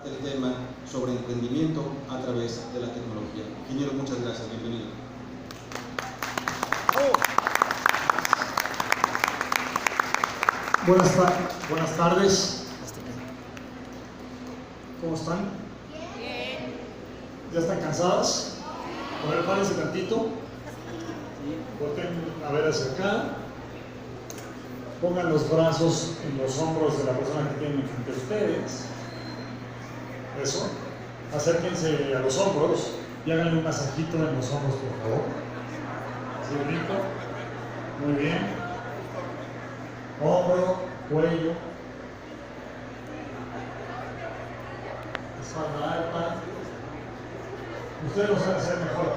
el tema sobre emprendimiento a través de la tecnología. Ingeniero, muchas gracias, bienvenido. Buenas tardes. ¿Cómo están? Bien. ¿Ya están cansadas? A ver, párense tantito. Volteen a ver hacia acá. Pongan los brazos en los hombros de la persona que tienen frente a ustedes. Eso. Acérquense a los hombros y háganle un masajito en los hombros, por favor. ¿Sí, bonito? Muy bien. Hombro, cuello, espalda alta. Ustedes lo saben hacer mejor que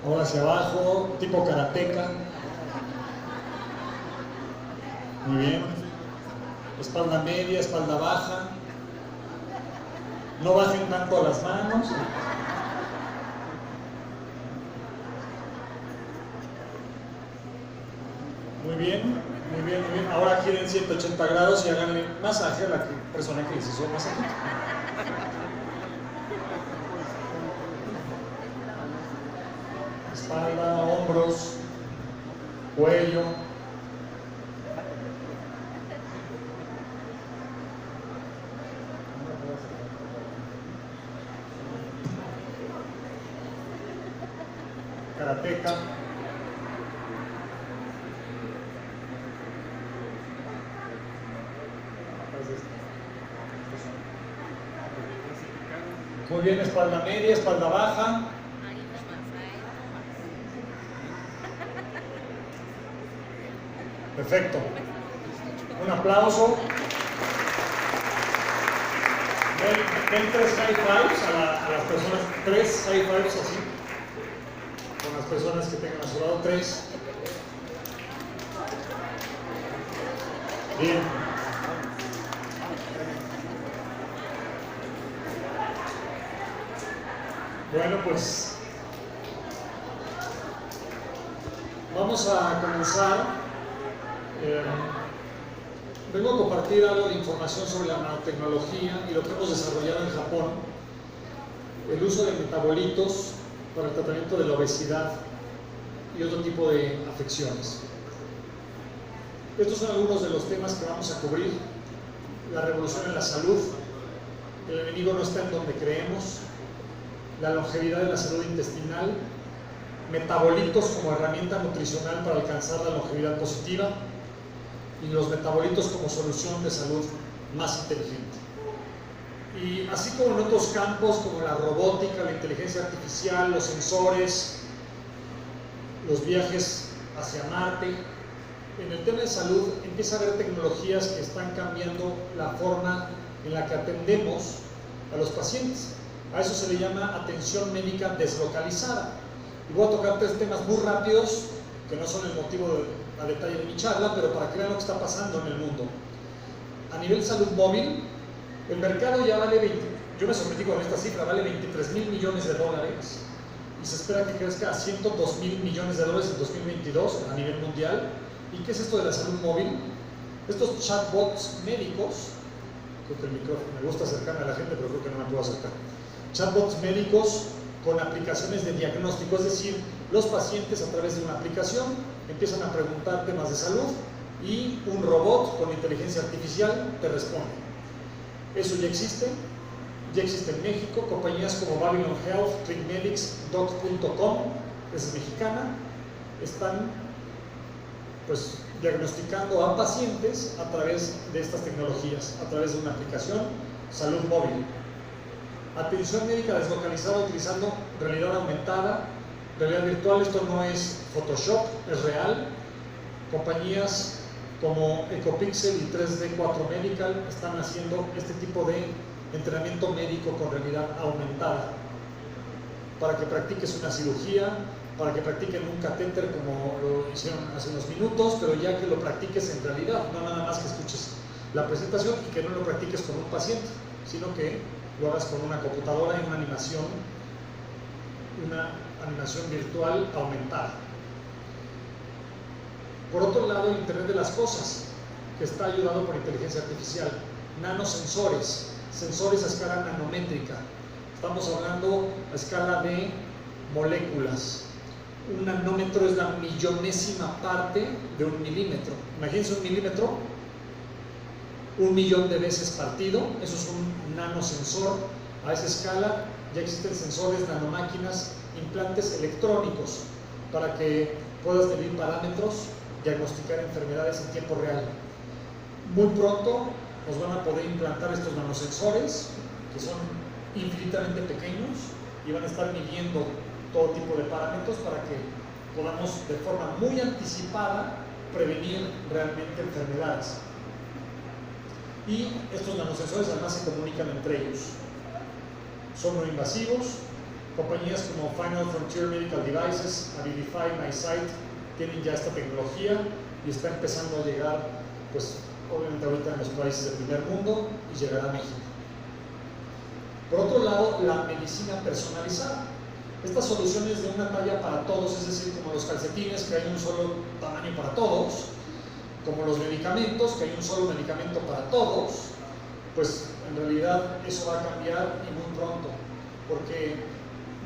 yo. Ahora hacia abajo, tipo karateca. Muy bien. Espalda media, espalda baja. No bajen tanto las manos. Muy bien, muy bien, muy bien. Ahora giren 180 grados y háganle masaje a la persona que les hizo el masaje. Espalda, hombros, cuello. Karateca. Muy bien, espalda media, espalda baja. Perfecto. Un aplauso. Den 3 high fives a las personas, 3 high fives así, con las personas que tengan a su lado, 3. Bien. Bueno, pues vamos a comenzar. Vengo a compartir algo de información sobre la nanotecnología y lo que hemos desarrollado en Japón, el uso de metabolitos para el tratamiento de la obesidad y otro tipo de afecciones. Estos son algunos de los temas que vamos a cubrir: la revolución en la salud, el enemigo no está en donde creemos, la longevidad de la salud intestinal, metabolitos como herramienta nutricional para alcanzar la longevidad positiva y los metabolitos como solución de salud más inteligente. Y así como en otros campos como la robótica, la inteligencia artificial, los sensores, los viajes hacia Marte, en el tema de salud empieza a haber tecnologías que están cambiando la forma en la que atendemos a los pacientes. A eso se le llama atención médica deslocalizada. Y voy a tocar 3 temas muy rápidos, que no son el motivo a detalle de mi charla, pero para que vean lo que está pasando en el mundo. A nivel salud móvil, el mercado ya vale yo me sorprendí con esta cifra, vale $23,000 millones y se espera que crezca a $102,000 millones en 2022 a nivel mundial. ¿Y qué es esto de la salud móvil? Estos chatbots médicos, creo que el micrófono, me gusta acercarme a la gente, pero creo que no me puedo acercar. Chatbots médicos con aplicaciones de diagnóstico, es decir, los pacientes a través de una aplicación empiezan a preguntar temas de salud y un robot con inteligencia artificial te responde. Eso ya existe en México. Compañías como Babylon Health, TrickMedics, Doc.com, es mexicana, están pues diagnosticando a pacientes a través de estas tecnologías, a través de una aplicación, salud móvil. Atención médica deslocalizada utilizando realidad aumentada, realidad virtual. Esto no es Photoshop, es real. Compañías como Ecopixel y 3D 4 Medical están haciendo este tipo de entrenamiento médico con realidad aumentada para que practiques una cirugía, para que practiquen un catéter como lo hicieron hace unos minutos, pero ya que lo practiques en realidad, no nada más que escuches la presentación y que no lo practiques con un paciente, sino que lo hagas con una computadora y una animación virtual aumentada. Por otro lado, el Internet de las cosas. que está ayudado por inteligencia artificial. Nanosensores, sensores a escala nanométrica. Estamos hablando a escala de moléculas. Un nanómetro es la millonésima parte de un milímetro. Imagínense un milímetro, 1.000.000 de veces partido. Eso es un nanosensor. A esa escala ya existen sensores, nanomáquinas, implantes electrónicos para que puedas medir parámetros, diagnosticar enfermedades en tiempo real. Muy pronto nos van a poder implantar estos nanosensores, que son infinitamente pequeños y van a estar midiendo todo tipo de parámetros para que podamos de forma muy anticipada prevenir realmente enfermedades. Y estos nanosensores además se comunican entre ellos. Son no invasivos. Compañías como Final Frontier Medical Devices, Abilify, MySight tienen ya esta tecnología y está empezando a llegar, pues obviamente ahorita en los países del primer mundo, y llegará a México. Por otro lado, la medicina personalizada. Estas soluciones de una talla para todos, es decir, como los calcetines, que hay un solo tamaño para todos, como los medicamentos, que hay un solo medicamento para todos, pues en realidad eso va a cambiar y muy pronto, porque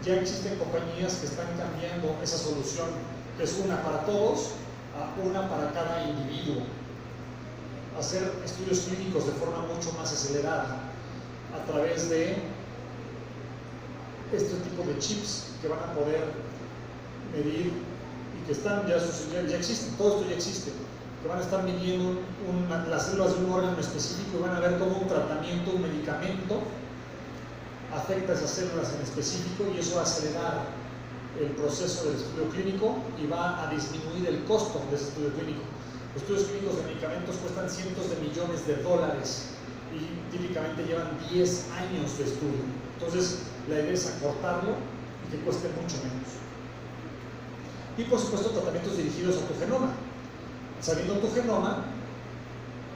ya existen compañías que están cambiando esa solución, que es una para todos, a una para cada individuo. Hacer estudios clínicos de forma mucho más acelerada a través de este tipo de chips que van a poder medir y que están ya existen, todo esto ya existe, que van a estar midiendo las células de un órgano específico y van a ver cómo un tratamiento, un medicamento afecta a esas células en específico, y eso va a acelerar el proceso del estudio clínico y va a disminuir el costo de ese estudio clínico. Los estudios clínicos de medicamentos cuestan cientos de millones de dólares y típicamente llevan 10 años de estudio. Entonces, la idea es acortarlo y que cueste mucho menos. Y por supuesto, tratamientos dirigidos a tu genoma. Sabiendo tu genoma,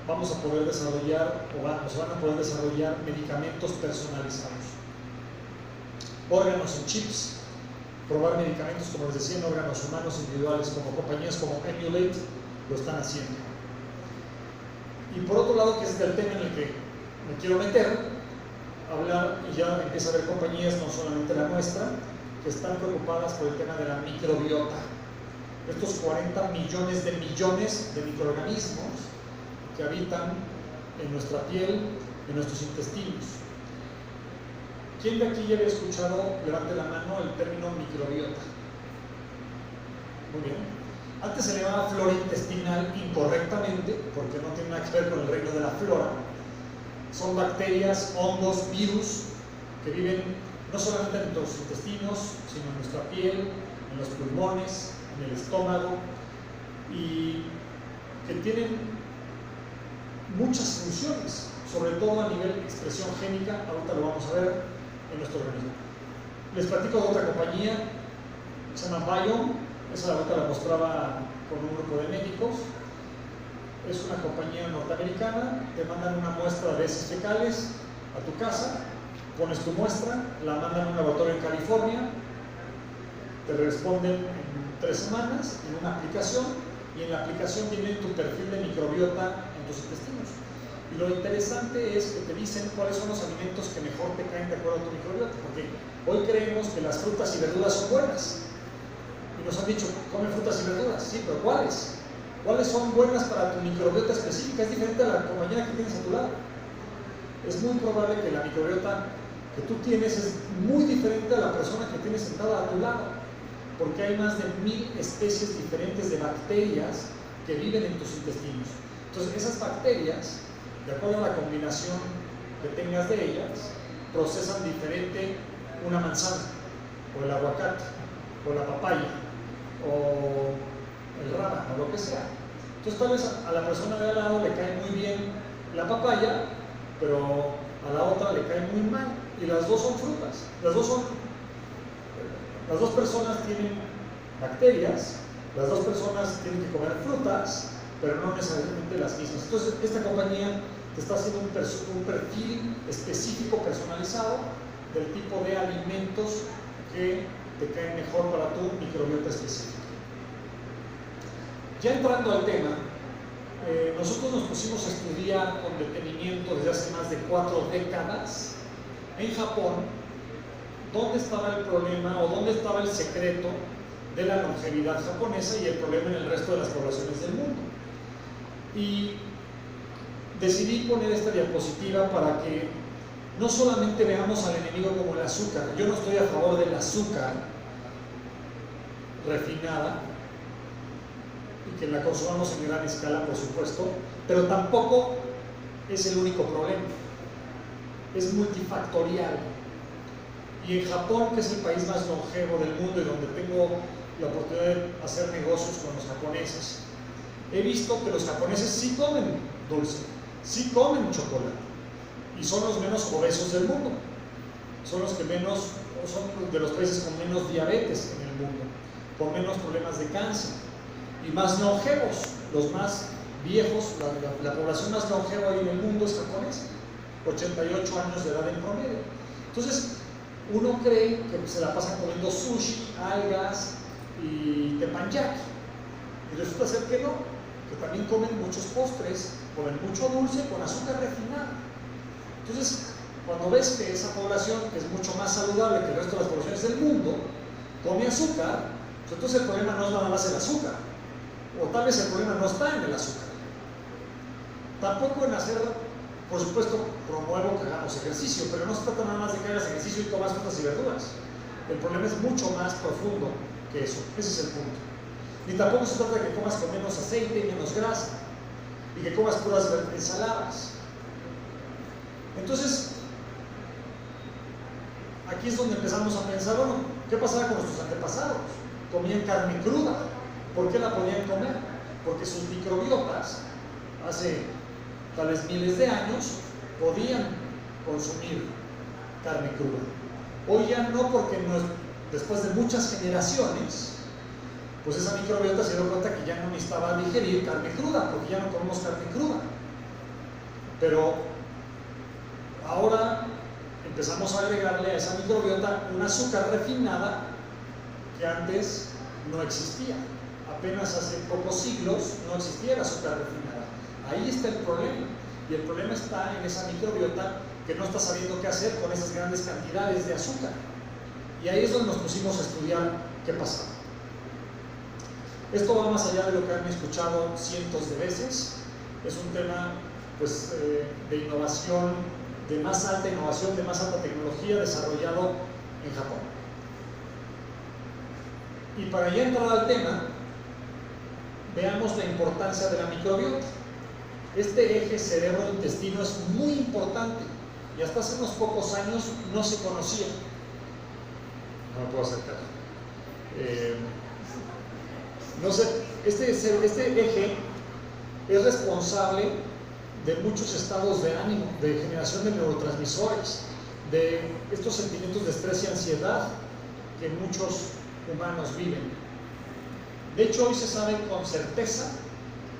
vamos a poder desarrollar, se van a poder desarrollar medicamentos personalizados. Órganos en chips, probar medicamentos, como les decía, en órganos humanos individuales, como compañías como Emulate lo están haciendo. Y por otro lado, que es el tema en el que me quiero meter, hablar, y ya empieza a haber compañías, no solamente la nuestra, que están preocupadas por el tema de la microbiota. Estos 40 millones de microorganismos que habitan en nuestra piel, en nuestros intestinos. ¿Quién de aquí ya había escuchado, levante la mano, el término microbiota? Muy bien. Antes se le llamaba flora intestinal incorrectamente, porque no tiene nada que ver con el reino de la flora. Son bacterias, hongos, virus que viven no solamente en nuestros intestinos, sino en nuestra piel, en los pulmones, en el estómago, y que tienen muchas funciones, sobre todo a nivel de expresión génica. Ahorita lo vamos a ver en nuestro organismo. Les platico de otra compañía, se llama Biome. Esa ahorita la mostraba con un grupo de médicos. Es una compañía norteamericana. Te mandan una muestra de heces fecales a tu casa, pones tu muestra, la mandan a un laboratorio en California, te responden en 3 semanas en una aplicación, y en la aplicación viene tu perfil de microbiota en tus intestinos. Y lo interesante es que te dicen cuáles son los alimentos que mejor te caen de acuerdo a tu microbiota, porque hoy creemos que las frutas y verduras son buenas. Y nos han dicho, come frutas y verduras, sí, pero ¿cuáles? ¿Cuáles son buenas para tu microbiota específica? Es diferente a la compañera que tienes a tu lado. Es muy probable que la microbiota que tú tienes es muy diferente a la persona que tienes sentada a tu lado, porque hay más de 1000 especies diferentes de bacterias que viven en tus intestinos. Entonces, esas bacterias, de acuerdo a la combinación que tengas de ellas, procesan diferente una manzana, o el aguacate, o la papaya, o el rábano, o lo que sea. Entonces, tal vez a la persona de al lado le cae muy bien la papaya, pero a la otra le cae muy mal, y las dos son frutas. Las dos personas tienen bacterias, las dos personas tienen que comer frutas, pero no necesariamente las mismas. Entonces, esta compañía te está haciendo un perfil específico, personalizado, del tipo de alimentos que te caen mejor para tu microbiota específica. Ya entrando al tema, nosotros nos pusimos a estudiar con detenimiento desde hace más de 4 décadas en Japón dónde estaba el problema o dónde estaba el secreto de la longevidad japonesa y el problema en el resto de las poblaciones del mundo. Y decidí poner esta diapositiva para que no solamente veamos al enemigo como el azúcar. Yo no estoy a favor del azúcar refinada y que la consumamos en gran escala, por supuesto, pero tampoco es el único problema. Es multifactorial. Y en Japón, que es el país más longevo del mundo y donde tengo la oportunidad de hacer negocios con los japoneses, he visto que los japoneses sí comen dulce, sí comen chocolate y son los menos obesos del mundo. Son los que menos, son de los países con menos diabetes en el mundo, con menos problemas de cáncer y más longevos. Los más viejos, la población más longeva hoy en el mundo es japonesa, 88 años de edad en promedio. Entonces, uno cree que se la pasan comiendo sushi, algas y teppanyaki, y resulta ser que no, que también comen muchos postres, comen mucho dulce con azúcar refinada. Entonces, cuando ves que esa población, que es mucho más saludable que el resto de las poblaciones del mundo, come azúcar, pues entonces el problema no es nada más el azúcar, o tal vez el problema no está en el azúcar. Tampoco en hacer, por supuesto, promuevo que hagamos ejercicio, pero no se trata nada más de que hagas ejercicio y comas frutas y verduras. El problema es mucho más profundo que eso, ese es el punto. Ni tampoco se trata de que comas con menos aceite y menos grasa, y que comas puras ensaladas. Entonces, aquí es donde empezamos a pensar, bueno, ¿qué pasaba con nuestros antepasados? Comían carne cruda. ¿Por qué la podían comer? Porque sus microbiotas, hace tal vez miles de años, podían consumir carne cruda. Hoy ya no, porque después de muchas generaciones, pues esa microbiota se dio cuenta que ya no necesitaba digerir carne cruda, porque ya no comemos carne cruda. Pero ahora empezamos a agregarle a esa microbiota un azúcar refinada que antes no existía. Apenas hace pocos siglos no existía el azúcar refinada. Ahí está el problema. Y el problema está en esa microbiota que no está sabiendo qué hacer con esas grandes cantidades de azúcar. Y ahí es donde nos pusimos a estudiar qué pasaba. Esto va más allá de lo que han escuchado cientos de veces. Es un tema, pues, de innovación, de más alta innovación, de más alta tecnología, desarrollado en Japón. Y para ya entrar al tema, veamos la importancia de la microbiota. Este eje cerebro-intestino es muy importante y hasta hace unos pocos años no se conocía. No me puedo acercar. No sé, este eje es responsable de muchos estados de ánimo, de generación de neurotransmisores, de estos sentimientos de estrés y ansiedad que muchos humanos viven. De hecho, hoy se sabe con certeza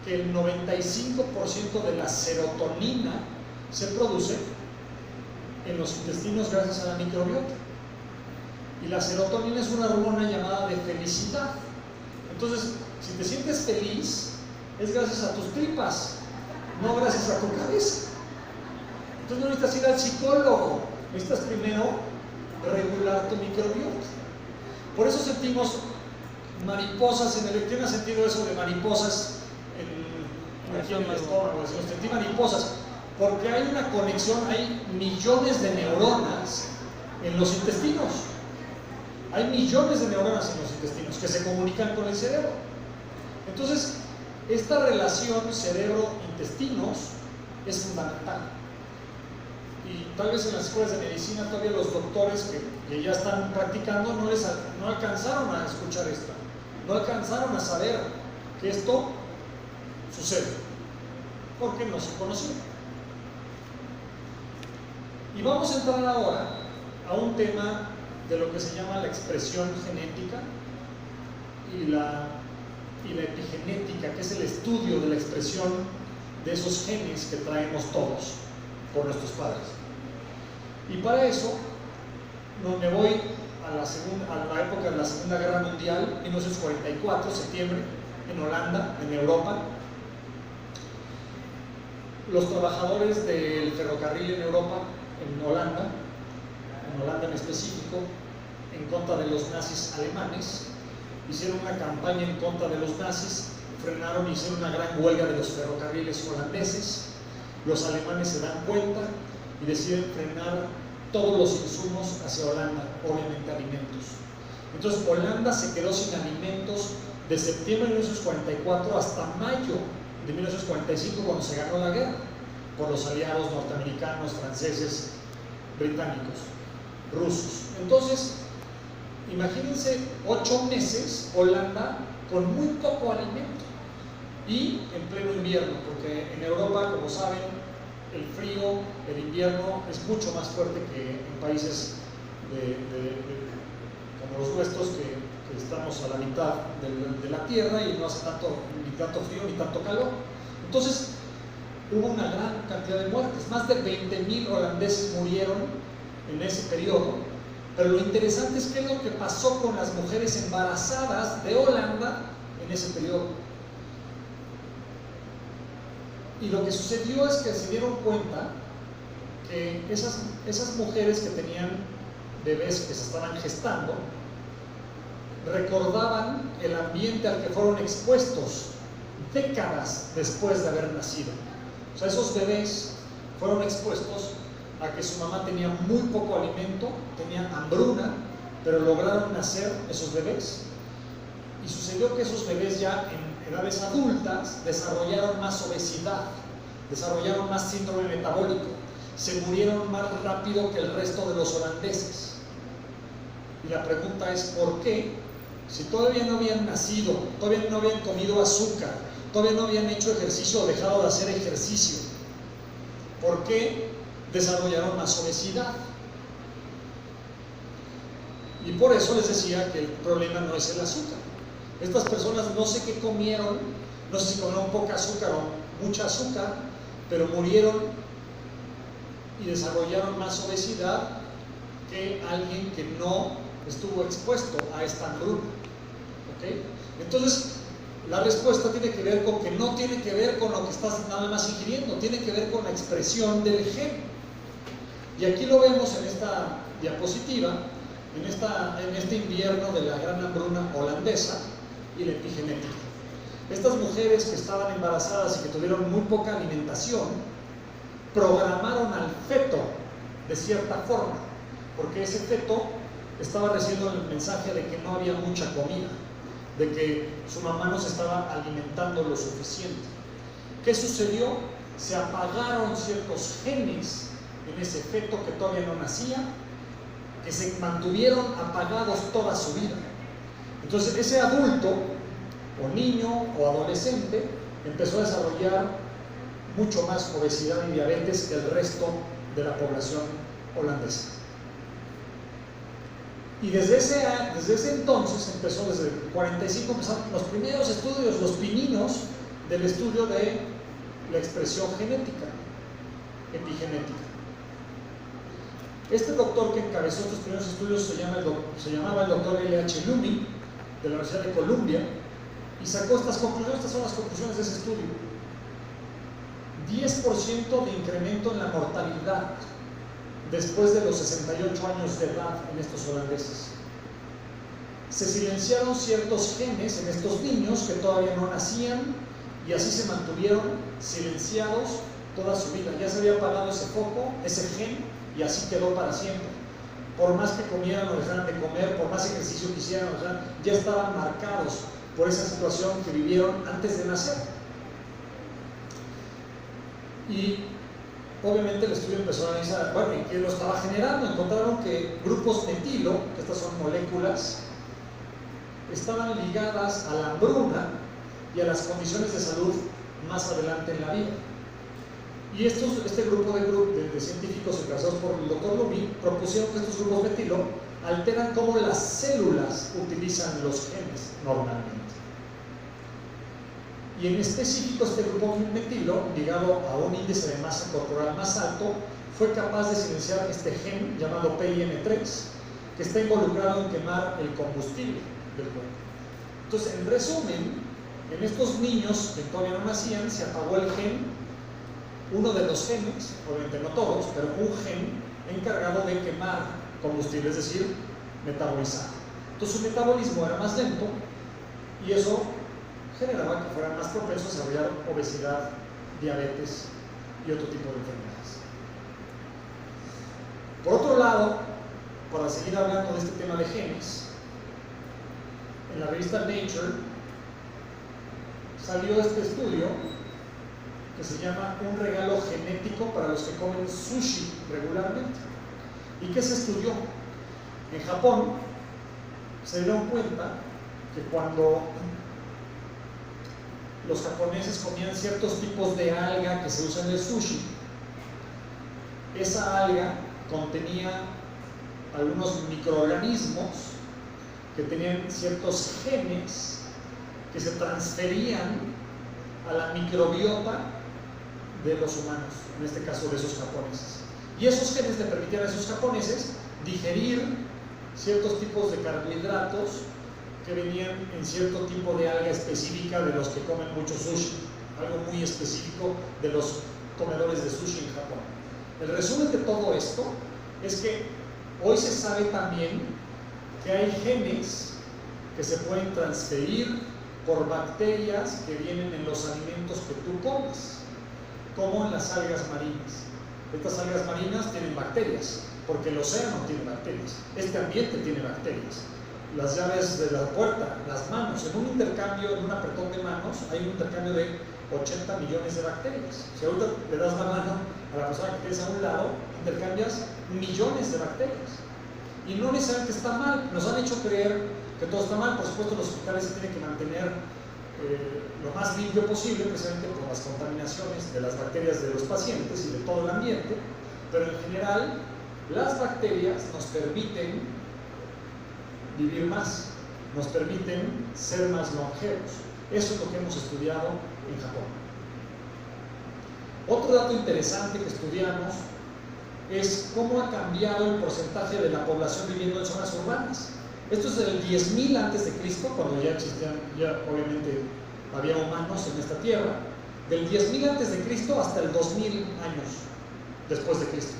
que el 95% de la serotonina se produce en los intestinos gracias a la microbiota. Y la serotonina es una hormona llamada de felicidad. Entonces, si te sientes feliz, es gracias a tus tripas, no gracias a tu cabeza. Entonces no necesitas ir al psicólogo, necesitas primero regular tu microbiota. Por eso sentimos mariposas en el... ¿Quién ha sentido eso de mariposas aquí en el estómago? Sentí mariposas, porque hay una conexión, hay millones de neuronas en los intestinos. Hay millones de neuronas en los intestinos que se comunican con el cerebro. Entonces, esta relación cerebro-intestinos es fundamental. Y tal vez en las escuelas de medicina todavía los doctores que ya están practicando no alcanzaron a escuchar esto, no alcanzaron a saber que esto sucede, porque no se conocía. Y vamos a entrar ahora a un tema de lo que se llama la expresión genética y la epigenética, que es el estudio de la expresión de esos genes que traemos todos por nuestros padres. Y para eso me voy a la época de la Segunda Guerra Mundial, 1944, septiembre, en Holanda, en Europa. los trabajadores del ferrocarril en Europa, en Holanda en específico, en contra de los nazis alemanes, hicieron una campaña en contra de los nazis, frenaron y hicieron una gran huelga de los ferrocarriles holandeses. Los alemanes se dan cuenta y deciden frenar todos los insumos hacia Holanda, obviamente alimentos. Entonces Holanda se quedó sin alimentos de septiembre de 1944 hasta mayo de 1945, cuando se ganó la guerra por los aliados norteamericanos, franceses, británicos, rusos. Entonces, imagínense 8 meses Holanda con muy poco alimento y en pleno invierno, porque en Europa, como saben, el frío, el invierno es mucho más fuerte que en países como los nuestros, que estamos a la mitad de la tierra y no hace ni tanto frío ni tanto calor. Entonces hubo una gran cantidad de muertes, más de 20.000 holandeses murieron en ese periodo. Pero lo interesante es qué es lo que pasó con las mujeres embarazadas de Holanda en ese periodo. Y lo que sucedió es que se dieron cuenta que esas mujeres que tenían bebés que se estaban gestando recordaban el ambiente al que fueron expuestos décadas después de haber nacido. O sea, esos bebés fueron expuestos a que su mamá tenía muy poco alimento, tenían hambruna, pero lograron nacer esos bebés. Y sucedió que esos bebés ya en edades adultas desarrollaron más obesidad, desarrollaron más síndrome metabólico, se murieron más rápido que el resto de los holandeses. Y la pregunta es, ¿por qué? Si todavía no habían nacido, todavía no habían comido azúcar, todavía no habían hecho ejercicio o dejado de hacer ejercicio, ¿por qué desarrollaron más obesidad? Y por eso les decía que el problema no es el azúcar. Estas personas no sé qué comieron, no sé si comieron poca azúcar o mucha azúcar, pero murieron y desarrollaron más obesidad que alguien que no estuvo expuesto a esta hambruna. ¿Okay? Entonces, la respuesta tiene que ver con que no tiene que ver con lo que estás nada más ingiriendo, tiene que ver con la expresión del gen. Y aquí lo vemos en esta diapositiva, en este invierno de la gran hambruna holandesa y la epigenética. Estas mujeres que estaban embarazadas y que tuvieron muy poca alimentación, programaron al feto de cierta forma, porque ese feto estaba recibiendo el mensaje de que no había mucha comida, de que su mamá no se estaba alimentando lo suficiente. ¿Qué sucedió? Se apagaron ciertos genes en ese feto que todavía no nacía, que se mantuvieron apagados toda su vida. Entonces ese adulto, o niño, o adolescente, empezó a desarrollar mucho más obesidad y diabetes que el resto de la población holandesa. Y desde ese entonces empezó, desde el 45, empezaron los primeros estudios, los pininos del estudio de la expresión genética, epigenética. Este doctor que encabezó estos primeros estudios se llamaba el doctor L.H. Lummi, de la Universidad de Columbia, y sacó estas conclusiones. Estas son las conclusiones de ese estudio. 10% de incremento en la mortalidad después de los 68 años de edad en estos holandeses. Se silenciaron ciertos genes en estos niños que todavía no nacían, y así se mantuvieron silenciados toda su vida. Ya se había apagado ese foco, ese gen, y así quedó para siempre. Por más que comieran o dejaran de comer, por más ejercicio que hicieran, ya estaban marcados por esa situación que vivieron antes de nacer. Y obviamente el estudio empezó a analizar, bueno, ¿y qué lo estaba generando? Encontraron que grupos metilo, que estas son moléculas, estaban ligadas a la hambruna y a las condiciones de salud más adelante en la vida. Y este grupo de científicos encabezados por el Dr. Lummi propusieron que estos grupos metilo alteran cómo las células utilizan los genes normalmente. Y en específico este grupo metilo, ligado a un índice de masa corporal más alto, fue capaz de silenciar este gen llamado PIN3, que está involucrado en quemar el combustible del cuerpo. Entonces, en resumen, en estos niños que todavía no nacían, se apagó el gen uno de los genes, obviamente no todos, pero un gen encargado de quemar combustible, es decir, metabolizar. Entonces su metabolismo era más lento y eso generaba que fueran más propensos a desarrollar obesidad, diabetes y otro tipo de enfermedades. Por otro lado, para seguir hablando de este tema de genes, en la revista Nature salió este estudio que se llama Un regalo genético para los que comen sushi regularmente. ¿Y qué se estudió? En Japón se dieron cuenta que cuando los japoneses comían ciertos tipos de alga que se usan en el sushi, esa alga contenía algunos microorganismos que tenían ciertos genes que se transferían a la microbiota de los humanos, en este caso de esos japoneses. Y esos genes le permitían a esos japoneses digerir ciertos tipos de carbohidratos que venían en cierto tipo de alga específica de los que comen mucho sushi, algo muy específico de los comedores de sushi en Japón. El resumen de todo esto es que hoy se sabe también que hay genes que se pueden transferir por bacterias que vienen en los alimentos que tú comes, como en las algas marinas. Estas algas marinas tienen bacterias, porque el océano tiene bacterias, este ambiente tiene bacterias. Las llaves de la puerta, las manos, en un intercambio, en un apretón de manos, hay un intercambio de 80 millones de bacterias. Si ahorita le das la mano a la persona que tienes a un lado, intercambias millones de bacterias. Y no necesariamente está mal, nos han hecho creer que todo está mal. Por supuesto, los hospitales se tienen que mantener lo más limpio posible, precisamente por las contaminaciones de las bacterias de los pacientes y de todo el ambiente, pero en general, las bacterias nos permiten vivir más, nos permiten ser más longevos. Eso es lo que hemos estudiado en Japón. Otro dato interesante que estudiamos es cómo ha cambiado el porcentaje de la población viviendo en zonas urbanas. Esto es del 10.000 antes de Cristo, cuando ya existían, ya obviamente había humanos en esta tierra, del 10.000 antes de Cristo hasta el 2.000 años después de Cristo.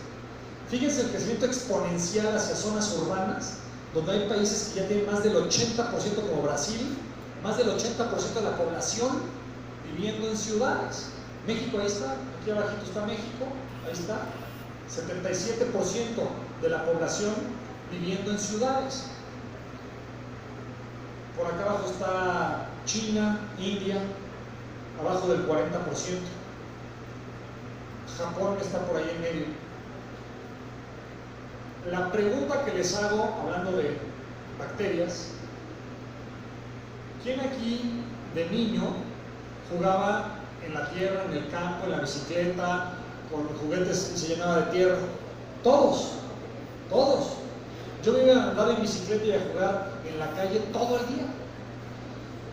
Fíjense el crecimiento exponencial hacia zonas urbanas, donde hay países que ya tienen más del 80%, como Brasil, más del 80% de la población viviendo en ciudades. México, ahí está, aquí abajito está México, ahí está, 77% de la población viviendo en ciudades. Por acá abajo está China, India, abajo del 40%. Japón está por ahí en medio. La pregunta que les hago, hablando de bacterias, ¿quién aquí de niño jugaba en la tierra, en el campo, en la bicicleta, con juguetes y se llenaba de tierra? Todos, todos. Yo me iba a andar en bicicleta y a jugar en la calle todo el día.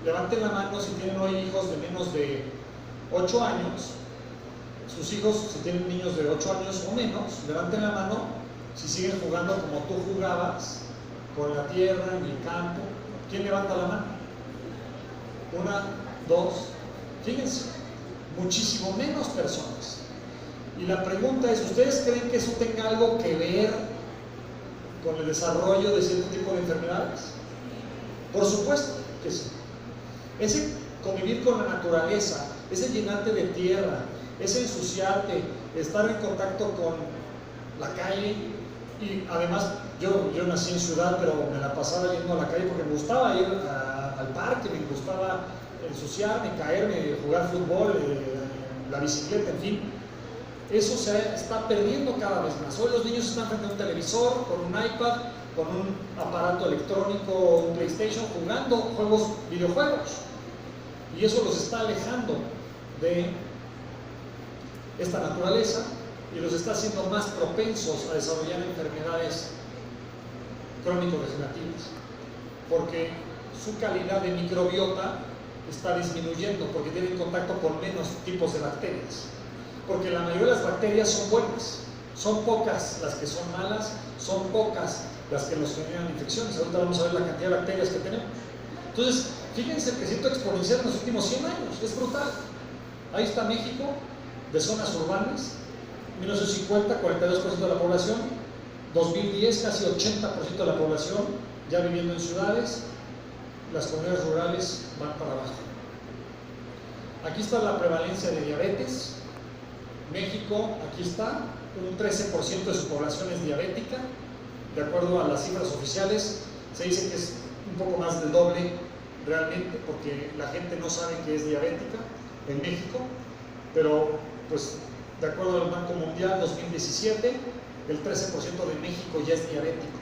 Levanten la mano si tienen hoy hijos de menos de 8 años. Sus hijos, si tienen niños de 8 años o menos, levanten la mano si siguen jugando como tú jugabas, con la tierra, en el campo. ¿Quién levanta la mano? 1, 2, fíjense, muchísimo menos personas. Y la pregunta es, ¿ustedes creen que eso tenga algo que ver con el desarrollo de cierto tipo de enfermedades? Por supuesto que sí. Ese convivir con la naturaleza, ese llenarte de tierra, ese ensuciarte, estar en contacto con la calle, y además yo nací en ciudad, pero me la pasaba yendo a la calle porque me gustaba ir al parque, me gustaba ensuciarme, caerme, jugar fútbol, la bicicleta, en fin. Eso se está perdiendo cada vez más. Hoy los niños están frente a un televisor, con un iPad, con un aparato electrónico, un PlayStation, jugando videojuegos. Y eso los está alejando de esta naturaleza y los está haciendo más propensos a desarrollar enfermedades crónico-degenerativas, porque su calidad de microbiota está disminuyendo, porque tienen contacto con menos tipos de bacterias. Porque la mayoría de las bacterias son buenas, son pocas las que son malas, son pocas las que nos generan infecciones. Ahorita vamos a ver la cantidad de bacterias que tenemos. Entonces, fíjense el crecimiento exponencial en los últimos 100 años, es brutal. Ahí está México, de zonas urbanas, 1950 42% de la población, 2010 casi 80% de la población ya viviendo en ciudades, las comunidades rurales van para abajo. Aquí está la prevalencia de diabetes. México, aquí está, un 13% de su población es diabética. De acuerdo a las cifras oficiales, se dice que es un poco más del doble realmente, porque la gente no sabe que es diabética en México, pero pues de acuerdo al Banco Mundial 2017, el 13% de México ya es diabético.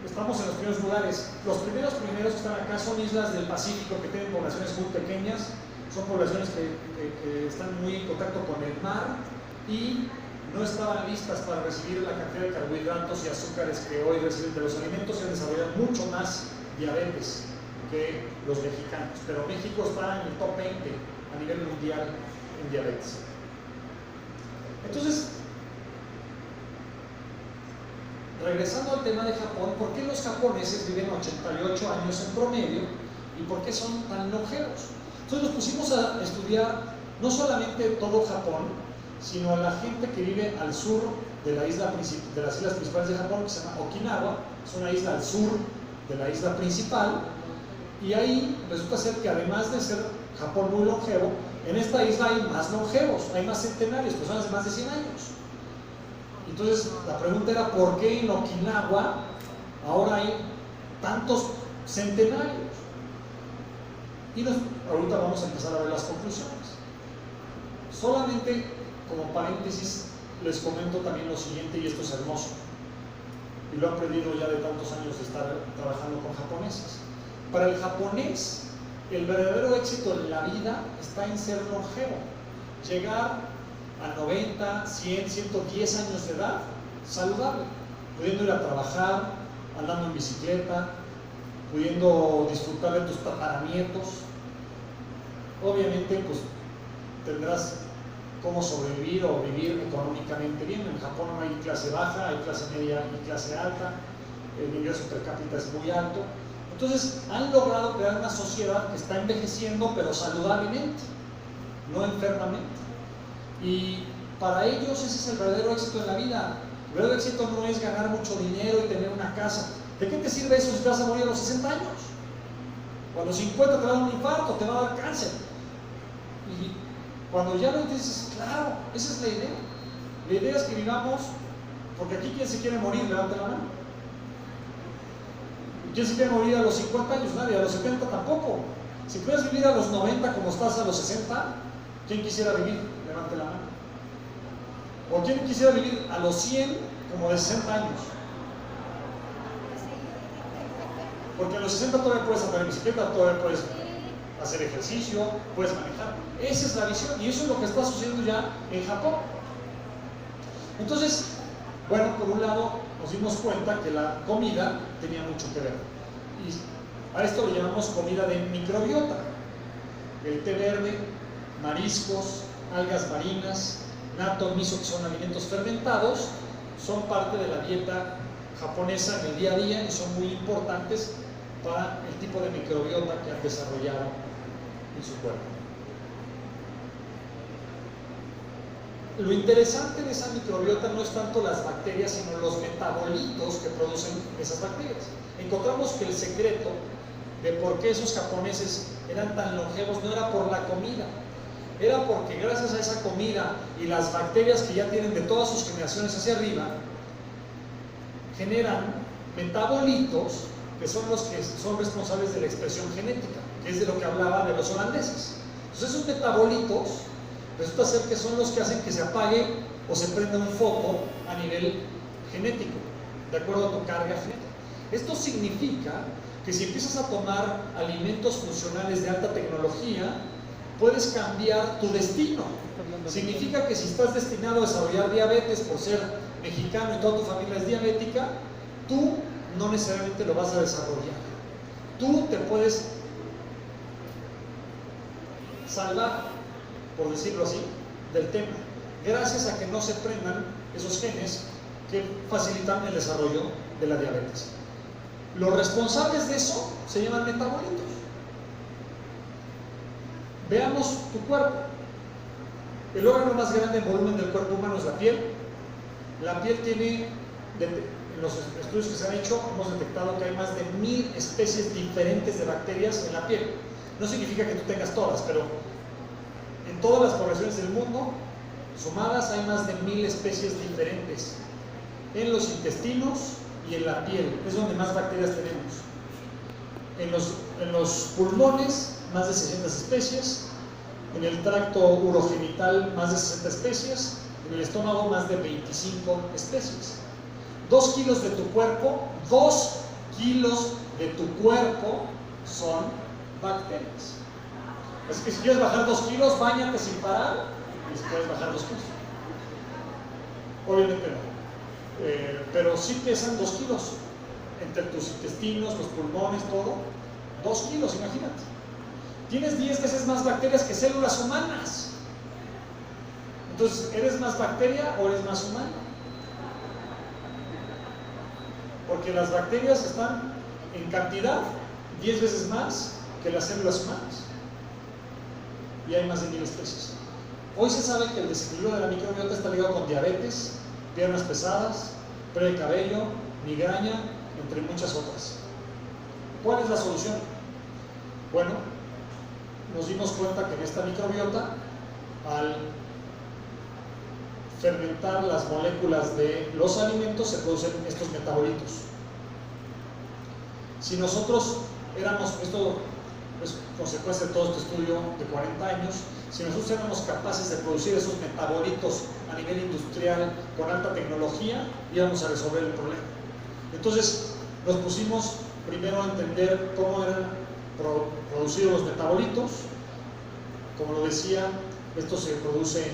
Estamos en los primeros lugares. Los primeros que están acá son islas del Pacífico que tienen poblaciones muy pequeñas, son poblaciones que están muy en contacto con el mar y no estaban listas para recibir la cantidad de carbohidratos y azúcares que hoy reciben de los alimentos y han desarrollado mucho más diabetes que los mexicanos. Pero México está en el top 20 a nivel mundial en diabetes. Entonces, regresando al tema de Japón, ¿por qué los japoneses viven 88 años en promedio y por qué son tan longevos? Entonces nos pusimos a estudiar no solamente todo Japón, sino a la gente que vive al sur de las islas principales de Japón, que se llama Okinawa, es una isla al sur de la isla principal, y ahí resulta ser que además de ser Japón muy longevo, en esta isla hay más longevos, hay más centenarios, personas de más de 100 años. Entonces la pregunta era, ¿por qué en Okinawa ahora hay tantos centenarios? Y ahorita vamos a empezar a ver las conclusiones. Solamente como paréntesis les comento también lo siguiente, y esto es hermoso, y lo he aprendido ya de tantos años de estar trabajando con japoneses. Para el japonés, el verdadero éxito en la vida está en ser longevo, llegar a 90, 100, 110 años de edad, saludable, pudiendo ir a trabajar, andando en bicicleta, pudiendo disfrutar de tus tataranietos. Obviamente, pues tendrás cómo sobrevivir o vivir económicamente bien. En Japón no hay clase baja, hay clase media y clase alta, el ingreso per cápita es muy alto. Entonces, han logrado crear una sociedad que está envejeciendo, pero saludablemente, no enfermamente. Y para ellos ese es el verdadero éxito en la vida. El verdadero éxito no es ganar mucho dinero y tener una casa. ¿De qué te sirve eso si te vas a morir a los 60 años? O a los 50 te va a dar un infarto, te va a dar cáncer. Y cuando ya lo dices, claro, esa es la idea. La idea es que vivamos, porque aquí ¿quién se quiere morir? Levante la mano. ¿Quién se quiere morir a los 50 años? Nadie, a los 70 tampoco. Si puedes vivir a los 90 como estás a los 60, ¿quién quisiera vivir? Levante la mano. ¿O quién quisiera vivir a los 100 como de 60 años? Porque a los 60 todavía puedes andar en bicicleta, todavía puedes hacer ejercicio, puedes manejar. Esa es la visión, y eso es lo que está sucediendo ya en Japón. Entonces, bueno, por un lado nos dimos cuenta que la comida tenía mucho que ver. Y a esto le llamamos comida de microbiota. El té verde, mariscos, algas marinas, natto, miso, que son alimentos fermentados, son parte de la dieta japonesa en el día a día y son muy importantes para el tipo de microbiota que han desarrollado en su cuerpo. Lo interesante de esa microbiota no es tanto las bacterias, sino los metabolitos que producen esas bacterias. Encontramos que el secreto de por qué esos japoneses eran tan longevos no era por la comida, era porque gracias a esa comida y las bacterias que ya tienen de todas sus generaciones hacia arriba, generan metabolitos que son los que son responsables de la expresión genética, que es de lo que hablaba de los holandeses. Entonces esos metabolitos resulta ser que son los que hacen que se apague o se prenda un foco a nivel genético, de acuerdo a tu carga genética. Esto significa que si empiezas a tomar alimentos funcionales de alta tecnología, puedes cambiar tu destino. Significa que si estás destinado a desarrollar diabetes por ser mexicano y toda tu familia es diabética, tú no necesariamente lo vas a desarrollar. Tú te puedes salvar, por decirlo así, del tema, gracias a que no se prendan esos genes que facilitan el desarrollo de la diabetes. Los responsables de eso se llaman metabolitos. Veamos tu cuerpo. El órgano más grande en volumen del cuerpo humano es la piel. La piel tiene, en los estudios que se han hecho, hemos detectado que hay más de 1000 especies diferentes de bacterias en la piel. No significa que tú tengas todas, pero en todas las poblaciones del mundo, sumadas, hay más de 1000 especies diferentes. En los intestinos y en la piel, es donde más bacterias tenemos. En los pulmones, más de 600 especies. En el tracto urogenital, más de 60 especies. En el estómago, más de 25 especies. 2 kilos de tu cuerpo, 2 kilos de tu cuerpo son bacterias. Así que si quieres bajar 2 kilos, báñate sin parar y si puedes bajar 2 kilos. Obviamente no. Pero sí pesan 2 kilos. Entre tus intestinos, los pulmones, todo. 2 kilos, imagínate. Tienes 10 veces más bacterias que células humanas. Entonces, ¿eres más bacteria o eres más humano? Porque las bacterias están en cantidad 10 veces más que las células humanas. Y hay más de 1000 especies. Hoy se sabe que el desequilibrio de la microbiota está ligado con diabetes, piernas pesadas, pérdida de cabello, migraña, entre muchas otras. ¿Cuál es la solución? Bueno, nos dimos cuenta que en esta microbiota, al fermentar las moléculas de los alimentos, se producen estos metabolitos. Si nosotros éramos, esto es consecuencia de todo este estudio de 40 años, si nosotros éramos capaces de producir esos metabolitos a nivel industrial con alta tecnología, íbamos a resolver el problema. Entonces nos pusimos primero a entender cómo eran producidos los metabolitos. Como lo decía, esto se produce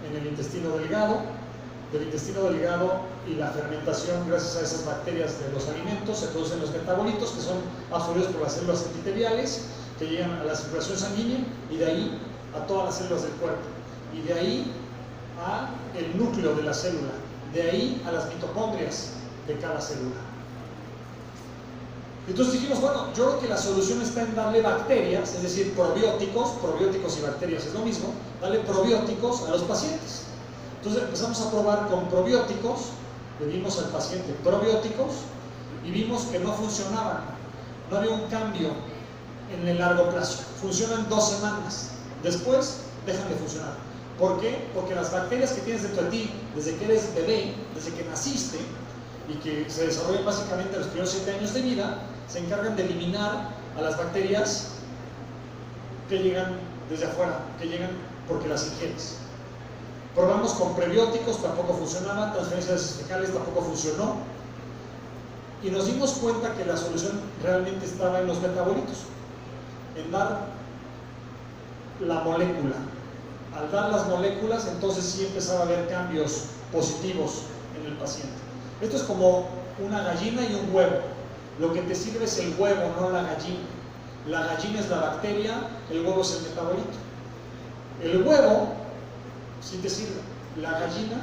en el intestino delgado. Del intestino delgado y la fermentación, gracias a esas bacterias de los alimentos, se producen los metabolitos, que son absorbidos por las células epiteliales, que llegan a la circulación sanguínea y de ahí a todas las células del cuerpo, y de ahí a el núcleo de la célula, de ahí a las mitocondrias de cada célula. Entonces dijimos, bueno, yo creo que la solución está en darle bacterias, es decir, probióticos y bacterias es lo mismo, darle probióticos a los pacientes. Entonces empezamos a probar con probióticos, le dimos al paciente probióticos y vimos que no funcionaban, no había un cambio en el largo plazo, funcionan 2 semanas, después dejan de funcionar. ¿Por qué? Porque las bacterias que tienes dentro de ti, desde que eres bebé, desde que naciste, y que se desarrollan básicamente los primeros 7 años de vida, se encargan de eliminar a las bacterias que llegan desde afuera, que llegan porque las ingieres. Probamos con prebióticos, tampoco funcionaba, transferencias fecales tampoco funcionó, y nos dimos cuenta que la solución realmente estaba en los metabolitos, en dar la molécula. Al dar las moléculas, entonces sí empezaba a haber cambios positivos en el paciente. Esto es como una gallina y un huevo. Lo que te sirve es el huevo, no la gallina. La gallina es la bacteria, el huevo es el metabolito. El huevo sí te sirve. La gallina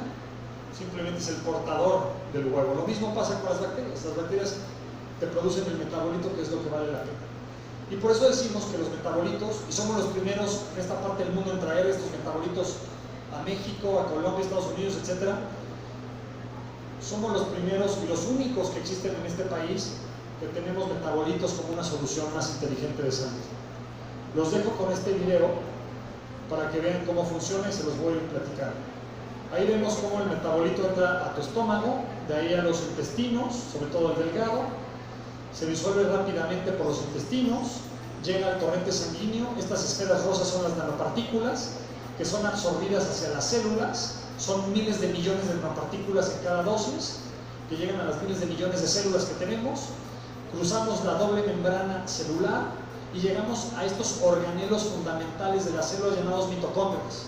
simplemente es el portador del huevo. Lo mismo pasa con las bacterias. Las bacterias te producen el metabolito, que es lo que vale la pena. Y por eso decimos que los metabolitos, y somos los primeros en esta parte del mundo en traer estos metabolitos a México, a Colombia, Estados Unidos, etc. Somos los primeros y los únicos que existen en este país que tenemos metabolitos como una solución más inteligente de salud. Los dejo con este video para que vean cómo funciona y se los voy a platicar. Ahí vemos cómo el metabolito entra a tu estómago, de ahí a los intestinos, sobre todo el delgado, se disuelve rápidamente por los intestinos, llega al torrente sanguíneo. Estas esferas rosas son las nanopartículas que son absorbidas hacia las células. Son miles de millones de nanopartículas en cada dosis que llegan a las miles de millones de células que tenemos. Cruzamos la doble membrana celular y llegamos a estos organelos fundamentales de las células llamados mitocondrias.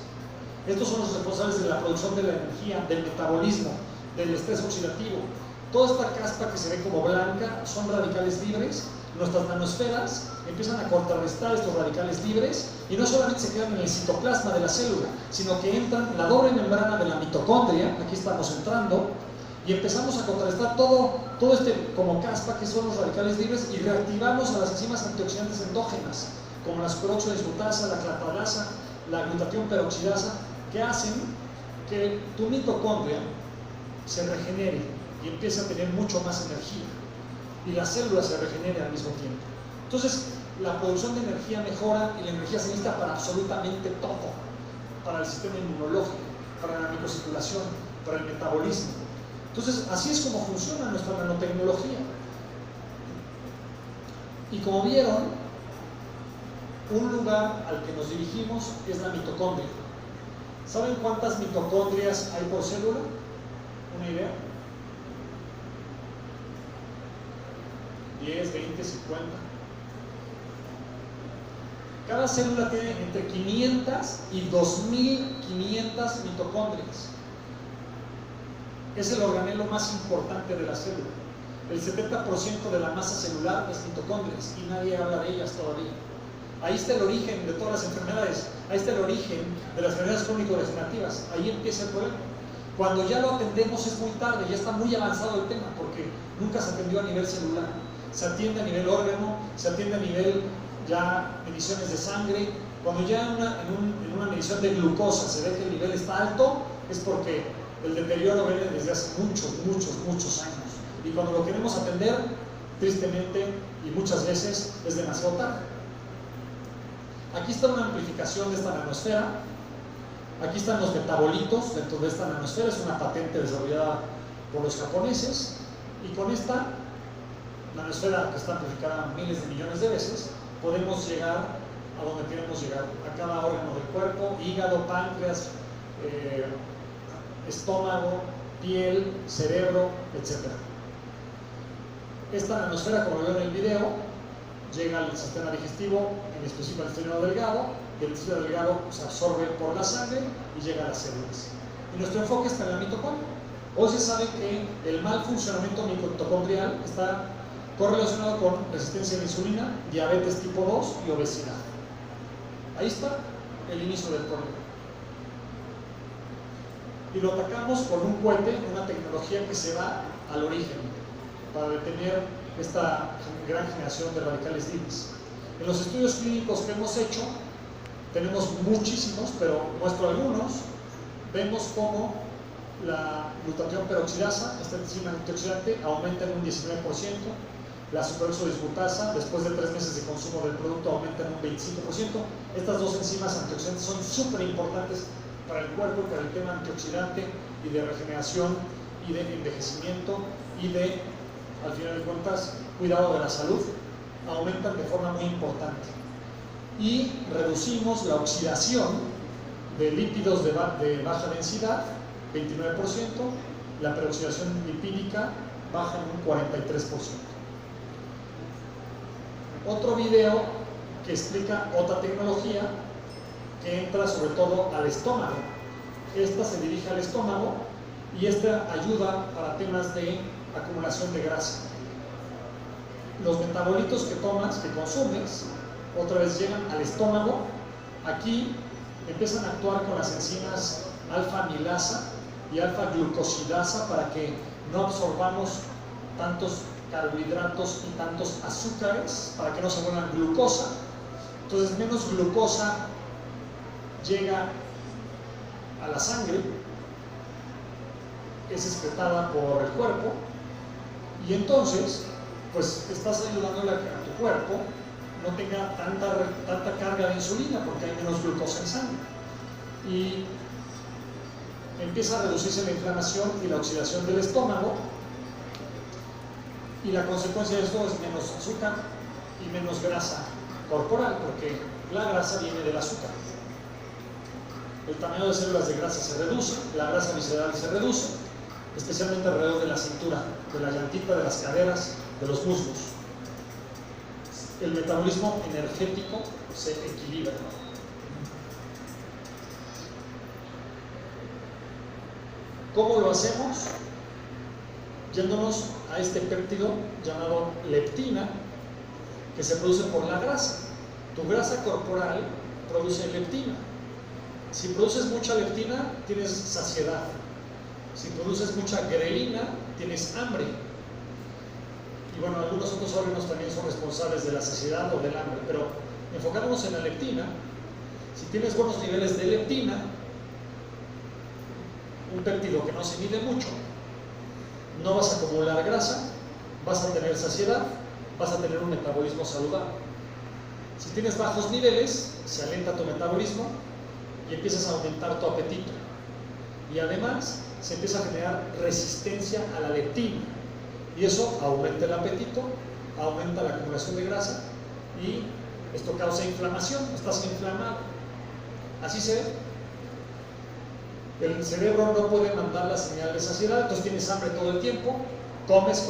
Estos son los responsables de la producción de la energía, del metabolismo, del estrés oxidativo. Toda esta caspa que se ve como blanca son radicales libres. Nuestras nanosferas empiezan a contrarrestar estos radicales libres y no solamente se quedan en el citoplasma de la célula, sino que entran en la doble membrana de la mitocondria, aquí estamos entrando, y empezamos a contrarrestar todo este como caspa que son los radicales libres y reactivamos a las enzimas antioxidantes endógenas, como la superóxido dismutasa, la clatadasa, la glutatión peroxidasa, que hacen que tu mitocondria se regenere y empiece a tener mucho más energía y la célula se regenere al mismo tiempo. Entonces, la producción de energía mejora y la energía se necesita para absolutamente todo, para el sistema inmunológico, para la microcirculación, para el metabolismo. Entonces, así es como funciona nuestra nanotecnología. Y como vieron, un lugar al que nos dirigimos es la mitocondria. ¿Saben cuántas mitocondrias hay por célula? ¿Una idea? 10, 20, 50. Cada célula tiene entre 500 y 2500 mitocondrias. Es el organelo más importante de la célula. El 70% de la masa celular es mitocondrias y nadie habla de ellas todavía. Ahí está el origen de todas las enfermedades, ahí está el origen de las enfermedades crónico-degenerativas, ahí empieza el problema. Cuando ya lo atendemos es muy tarde, ya está muy avanzado el tema, porque nunca se atendió a nivel celular. Se atiende a nivel órgano, se atiende a nivel ya mediciones de sangre. Cuando ya en una medición de glucosa se ve que el nivel está alto, es porque el deterioro viene desde hace muchos años. Y cuando lo queremos atender, tristemente y muchas veces es demasiado tarde. Aquí está una amplificación de esta nanosfera. Aquí están los metabolitos dentro de esta nanosfera. Es una patente desarrollada por los japoneses. Y con esta nanosfera que está amplificada miles de millones de veces, podemos llegar a donde queremos llegar, a cada órgano del cuerpo: hígado, páncreas, estómago, piel, cerebro, etc. Esta nanosfera, como vieron en el video, llega al sistema digestivo, en específico al intestino delgado, y el intestino delgado se absorbe por la sangre y llega a las células. Y nuestro enfoque está en la mitocondria. Hoy se sabe que el mal funcionamiento mitocondrial está correlacionado con resistencia a la insulina, diabetes tipo 2 y obesidad. Ahí está el inicio del problema. Y lo atacamos con un cohete, una tecnología que se va al origen para detener esta gran generación de radicales libres. En los estudios clínicos que hemos hecho, tenemos muchísimos, pero muestro algunos. Vemos cómo la glutatión peroxidasa, esta enzima antioxidante, aumenta en un 19%. La superoxidismutasa, después de 3 meses de consumo del producto, aumenta en un 25%. Estas dos enzimas antioxidantes son súper importantes para el cuerpo, para el tema antioxidante y de regeneración y de envejecimiento y de, al final de cuentas, cuidado de la salud. Aumentan de forma muy importante. Y reducimos la oxidación de lípidos de baja densidad, 29%. La peroxidación lipídica baja en un 43%. Otro video que explica otra tecnología que entra sobre todo al estómago. Esta se dirige al estómago y esta ayuda para temas de acumulación de grasa. Los metabolitos que tomas, que consumes, otra vez llegan al estómago. Aquí empiezan a actuar con las enzimas alfa-amilasa y alfa-glucosidasa para que no absorbamos tantos carbohidratos y tantos azúcares, para que no se vuelvan glucosa. Entonces, menos glucosa llega a la sangre, es excretada por el cuerpo, y entonces pues estás ayudándole a que tu cuerpo no tenga tanta carga de insulina, porque hay menos glucosa en sangre, y empieza a reducirse la inflamación y la oxidación del estómago, y la consecuencia de esto es menos azúcar y menos grasa corporal, porque la grasa viene del azúcar. El tamaño de células de grasa se reduce, la grasa visceral se reduce, especialmente alrededor de la cintura, de la llantita, de las caderas, de los muslos. El metabolismo energético se equilibra. ¿Cómo lo hacemos? Yéndonos a este péptido llamado leptina, que se produce por la grasa. Tu grasa corporal produce leptina. Si produces mucha leptina, tienes saciedad. Si produces mucha grelina, tienes hambre. Y bueno, algunos otros órganos también son responsables de la saciedad o del hambre, pero enfocándonos en la leptina, si tienes buenos niveles de leptina, un péptido que no se mide mucho, no vas a acumular grasa, vas a tener saciedad, vas a tener un metabolismo saludable. Si tienes bajos niveles, se alenta tu metabolismo y empiezas a aumentar tu apetito. Y además se empieza a generar resistencia a la leptina. Y eso aumenta el apetito, aumenta la acumulación de grasa y esto causa inflamación, estás inflamado. Así se ve. El cerebro no puede mandar la señal de saciedad, entonces tienes hambre todo el tiempo, comes,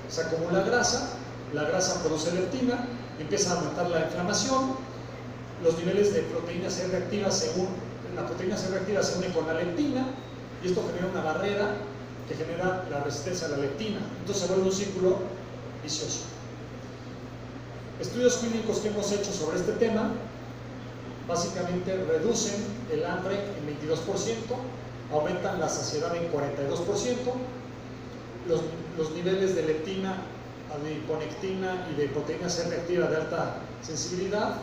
se acumula grasa, la grasa produce leptina, empieza a aumentar la inflamación, los niveles de proteína C reactiva la proteína C reactiva se une con la leptina y esto genera una barrera que genera la resistencia a la leptina, entonces se vuelve un círculo vicioso. Estudios clínicos que hemos hecho sobre este tema básicamente reducen el hambre en 22%, aumentan la saciedad en 42%, los niveles de leptina, adiponectina y de proteína C reactiva de alta sensibilidad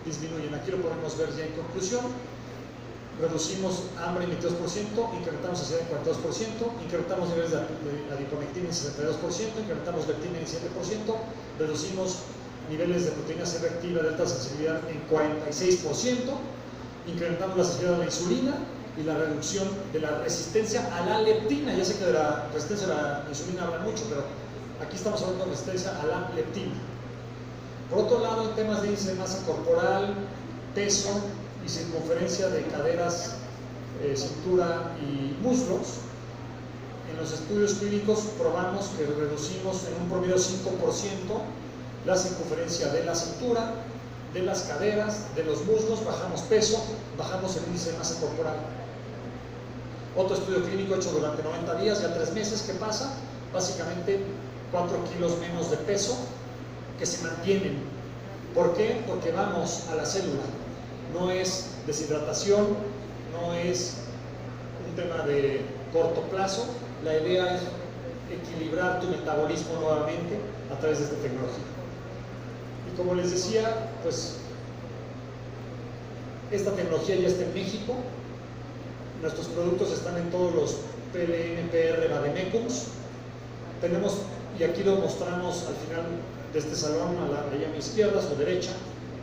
disminuyen. Aquí lo podemos ver ya en conclusión. Reducimos hambre en 22%, incrementamos saciedad en 42%, incrementamos niveles de adiponectina en 62%, incrementamos leptina en 7%, reducimos niveles de proteína C reactiva de alta sensibilidad en 46%, incrementamos la saciedad de la insulina y la reducción de la resistencia a la leptina. Ya sé que de la resistencia a la insulina hablan mucho, pero aquí estamos hablando de resistencia a la leptina. Por otro lado, en temas de índice de masa corporal, peso y circunferencia de caderas, cintura y muslos, en los estudios clínicos probamos que reducimos en un promedio 5% la circunferencia de la cintura, de las caderas, de los muslos, bajamos peso, bajamos el índice de masa corporal. Otro estudio clínico hecho durante 90 días, ya 3 meses, ¿qué pasa? Básicamente 4 kilos menos de peso que se mantienen. ¿Por qué? Porque vamos a la célula. No es deshidratación, no es un tema de corto plazo. La idea es equilibrar tu metabolismo nuevamente a través de esta tecnología. Y como les decía, pues esta tecnología ya está en México. Nuestros productos están en todos los PLN, PR, Vademecums. Tenemos, y aquí lo mostramos al final de este salón, allá a mi izquierda, a su derecha.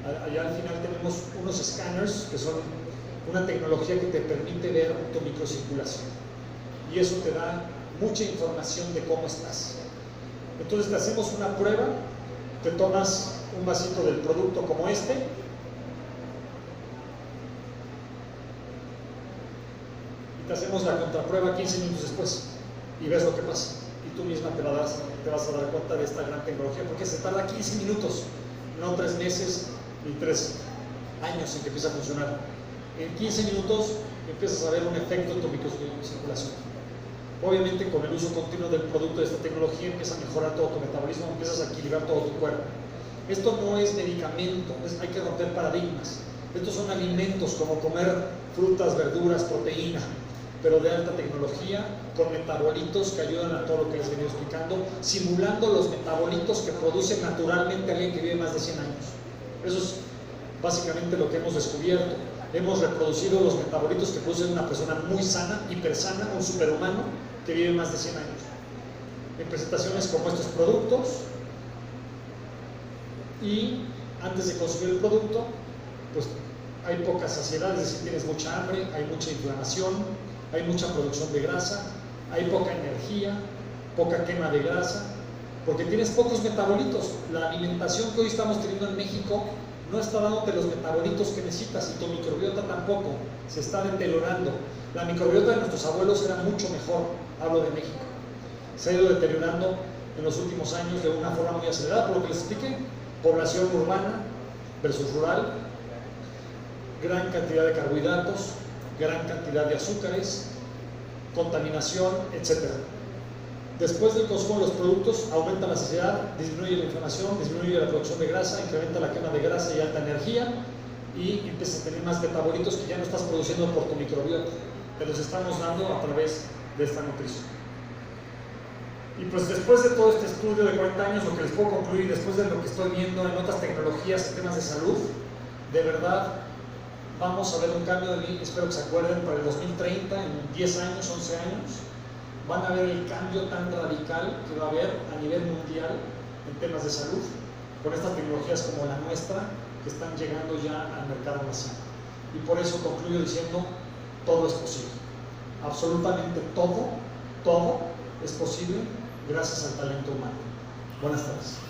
Allá al final tenemos unos escáneres que son una tecnología que te permite ver tu microcirculación. Y eso te da mucha información de cómo estás. Entonces te hacemos una prueba, te tomas un vasito del producto como este, y te hacemos la contraprueba 15 minutos después y ves lo que pasa. Y tú misma te vas a dar cuenta de esta gran tecnología, porque se tarda 15 minutos, no 3 meses ni 3 años en que empieza a funcionar. En 15 minutos empiezas a ver un efecto en tu microcirculación. Obviamente, con el uso continuo del producto de esta tecnología empieza a mejorar todo tu metabolismo, empiezas a equilibrar todo tu cuerpo. Esto no es medicamento, hay que romper paradigmas. Estos son alimentos como comer frutas, verduras, proteína, pero de alta tecnología, con metabolitos que ayudan a todo lo que les he venido explicando, simulando los metabolitos que produce naturalmente alguien que vive más de 100 años. Eso es básicamente lo que hemos descubierto. Hemos reproducido los metabolitos que produce una persona muy sana, hipersana, un superhumano que vive más de 100 años. En presentaciones como estos productos, y antes de consumir el producto, pues hay poca saciedad, es decir, tienes mucha hambre, hay mucha inflamación, hay mucha producción de grasa, hay poca energía, poca quema de grasa, porque tienes pocos metabolitos. La alimentación que hoy estamos teniendo en México no está dándote los metabolitos que necesitas, y tu microbiota tampoco, se está deteriorando. La microbiota de nuestros abuelos era mucho mejor, hablo de México. Se ha ido deteriorando en los últimos años de una forma muy acelerada, por lo que les expliqué: población urbana versus rural, gran cantidad de carbohidratos, gran cantidad de azúcares, contaminación, etc. Después del consumo de los productos, aumenta la saciedad, disminuye la inflamación, disminuye la producción de grasa, incrementa la quema de grasa y alta energía, y empiezas a tener más metabolitos que ya no estás produciendo por tu microbiota, te los estamos dando a través de esta nutrición. Y pues después de todo este estudio de 40 años, lo que les puedo concluir, después de lo que estoy viendo en otras tecnologías, en temas de salud, de verdad vamos a ver un cambio de mí, espero que se acuerden, para el 2030, en 10 años, 11 años, van a ver el cambio tan radical que va a haber a nivel mundial en temas de salud, con estas tecnologías como la nuestra, que están llegando ya al mercado masivo. Y por eso concluyo diciendo, todo es posible. Absolutamente todo es posible gracias al talento humano. Buenas tardes.